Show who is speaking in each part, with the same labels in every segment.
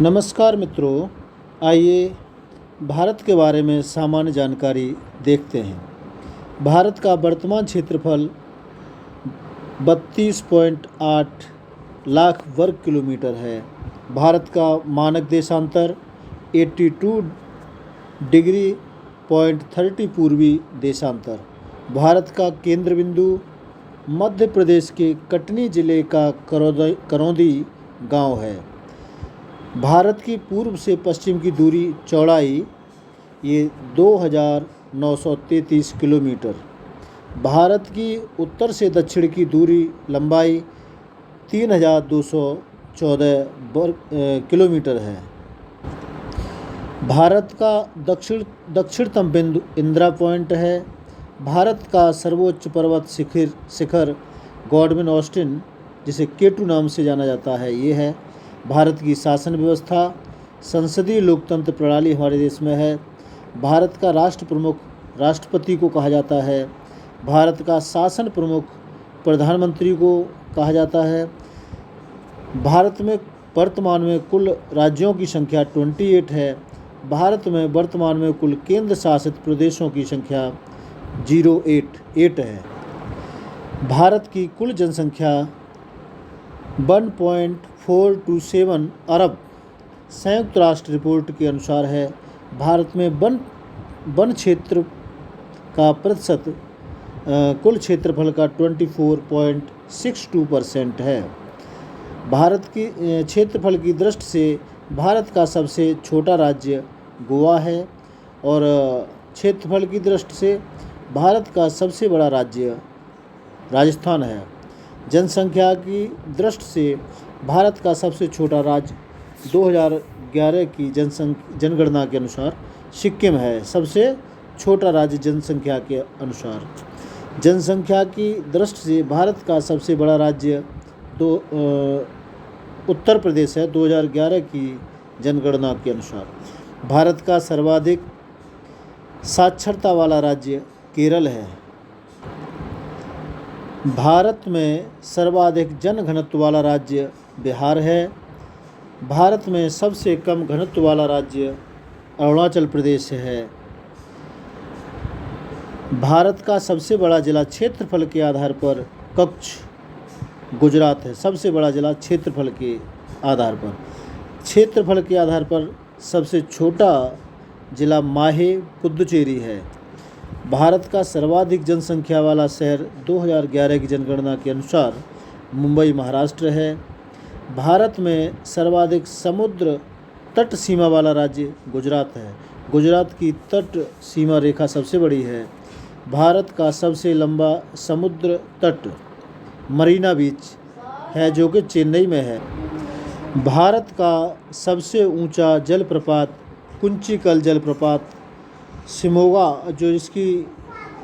Speaker 1: नमस्कार मित्रों, आइए भारत के बारे में सामान्य जानकारी देखते हैं। भारत का वर्तमान क्षेत्रफल 32.8 लाख वर्ग किलोमीटर है। भारत का मानक देशांतर 82°.30 पूर्वी देशांतर। भारत का केंद्र बिंदु मध्य प्रदेश के कटनी जिले का करौंदी गांव है। भारत की पूर्व से पश्चिम की दूरी चौड़ाई ये 2933 किलोमीटर। भारत की उत्तर से दक्षिण की दूरी लंबाई 3214 किलोमीटर है। भारत का दक्षिणतम बिंदु इंदिरा पॉइंट है। भारत का सर्वोच्च पर्वत शिखर गॉडविन ऑस्टिन, जिसे केटू नाम से जाना जाता है, ये है। भारत की शासन व्यवस्था संसदीय लोकतंत्र प्रणाली हमारे देश में है। भारत का राष्ट्र प्रमुख राष्ट्रपति को कहा जाता है। भारत का शासन प्रमुख प्रधानमंत्री को कहा जाता है। भारत में वर्तमान में कुल राज्यों की संख्या 28 है। भारत में वर्तमान में कुल केंद्र शासित प्रदेशों की संख्या 08 है। भारत की कुल जनसंख्या 1.427 अरब संयुक्त राष्ट्र रिपोर्ट के अनुसार है। भारत में वन क्षेत्र का प्रतिशत कुल क्षेत्रफल का 24.62% है। भारत की क्षेत्रफल की दृष्टि से भारत का सबसे छोटा राज्य गोवा है और क्षेत्रफल की दृष्टि से भारत का सबसे बड़ा राज्य राजस्थान है। जनसंख्या की दृष्टि से भारत का सबसे छोटा राज्य 2011 की जनगणना के अनुसार सिक्किम है। सबसे छोटा राज्य जनसंख्या के अनुसार। जनसंख्या की दृष्टि से भारत का सबसे बड़ा राज्य उत्तर प्रदेश है 2011 की जनगणना के अनुसार। भारत का सर्वाधिक साक्षरता वाला राज्य केरल है। भारत में सर्वाधिक जनघनत्व वाला राज्य बिहार है। भारत में सबसे कम घनत्व वाला राज्य अरुणाचल प्रदेश है। भारत का सबसे बड़ा जिला क्षेत्रफल के आधार पर कच्छ गुजरात है। सबसे बड़ा जिला क्षेत्रफल के आधार पर। क्षेत्रफल के आधार पर सबसे छोटा जिला माहे पुदुचेरी है। भारत का सर्वाधिक जनसंख्या वाला शहर 2011 की जनगणना के अनुसार मुंबई महाराष्ट्र है। भारत में सर्वाधिक समुद्र तट सीमा वाला राज्य गुजरात है। गुजरात की तट सीमा रेखा सबसे बड़ी है। भारत का सबसे लंबा समुद्र तट मरीना बीच है, जो कि चेन्नई में है। भारत का सबसे ऊंचा जलप्रपात कुंचिकल जलप्रपात शिमोगा, जो इसकी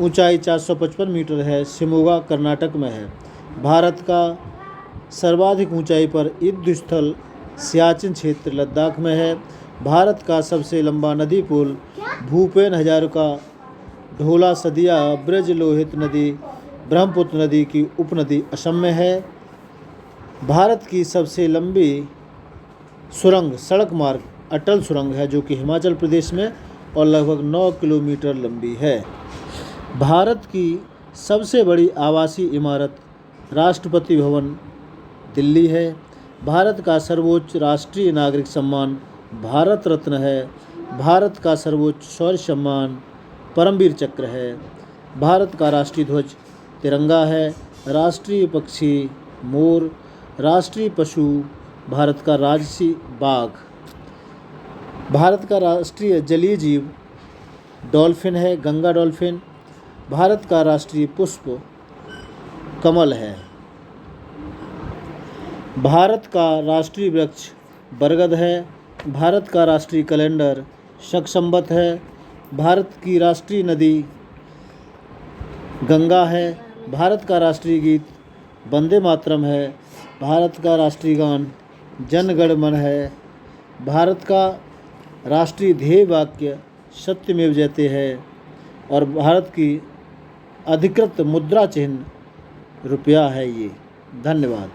Speaker 1: ऊंचाई 455 मीटर है, शिमोगा कर्नाटक में है। भारत का सर्वाधिक ऊंचाई पर युद्ध स्थल सियाचिन क्षेत्र लद्दाख में है। भारत का सबसे लंबा नदी पुल भूपेन हजारिका ढोला सदिया ब्रज लोहित नदी ब्रह्मपुत्र नदी की उपनदी असम में है। भारत की सबसे लंबी सुरंग सड़क मार्ग अटल सुरंग है, जो कि हिमाचल प्रदेश में और लगभग 9 किलोमीटर लंबी है। भारत की सबसे बड़ी आवासीय इमारत राष्ट्रपति भवन दिल्ली है। भारत का सर्वोच्च राष्ट्रीय नागरिक सम्मान भारत रत्न है। भारत का सर्वोच्च शौर्य सम्मान परमवीर चक्र है। भारत का राष्ट्रीय ध्वज तिरंगा है। राष्ट्रीय पक्षी मोर। राष्ट्रीय पशु भारत का राजसी बाघ। भारत का राष्ट्रीय जलीय जीव डॉल्फिन है, गंगा डॉल्फिन। भारत का राष्ट्रीय पुष्प कमल है। भारत का राष्ट्रीय वृक्ष बरगद है। भारत का राष्ट्रीय कैलेंडर शकसंवत है। भारत की राष्ट्रीय नदी गंगा है। भारत का राष्ट्रीय गीत वंदे मातरम है। भारत का राष्ट्रीय गान जन गण मन है। भारत का राष्ट्रीय ध्येय वाक्य सत्यमेव जयते है और भारत की अधिकृत मुद्रा चिन्ह रुपया है। ये धन्यवाद।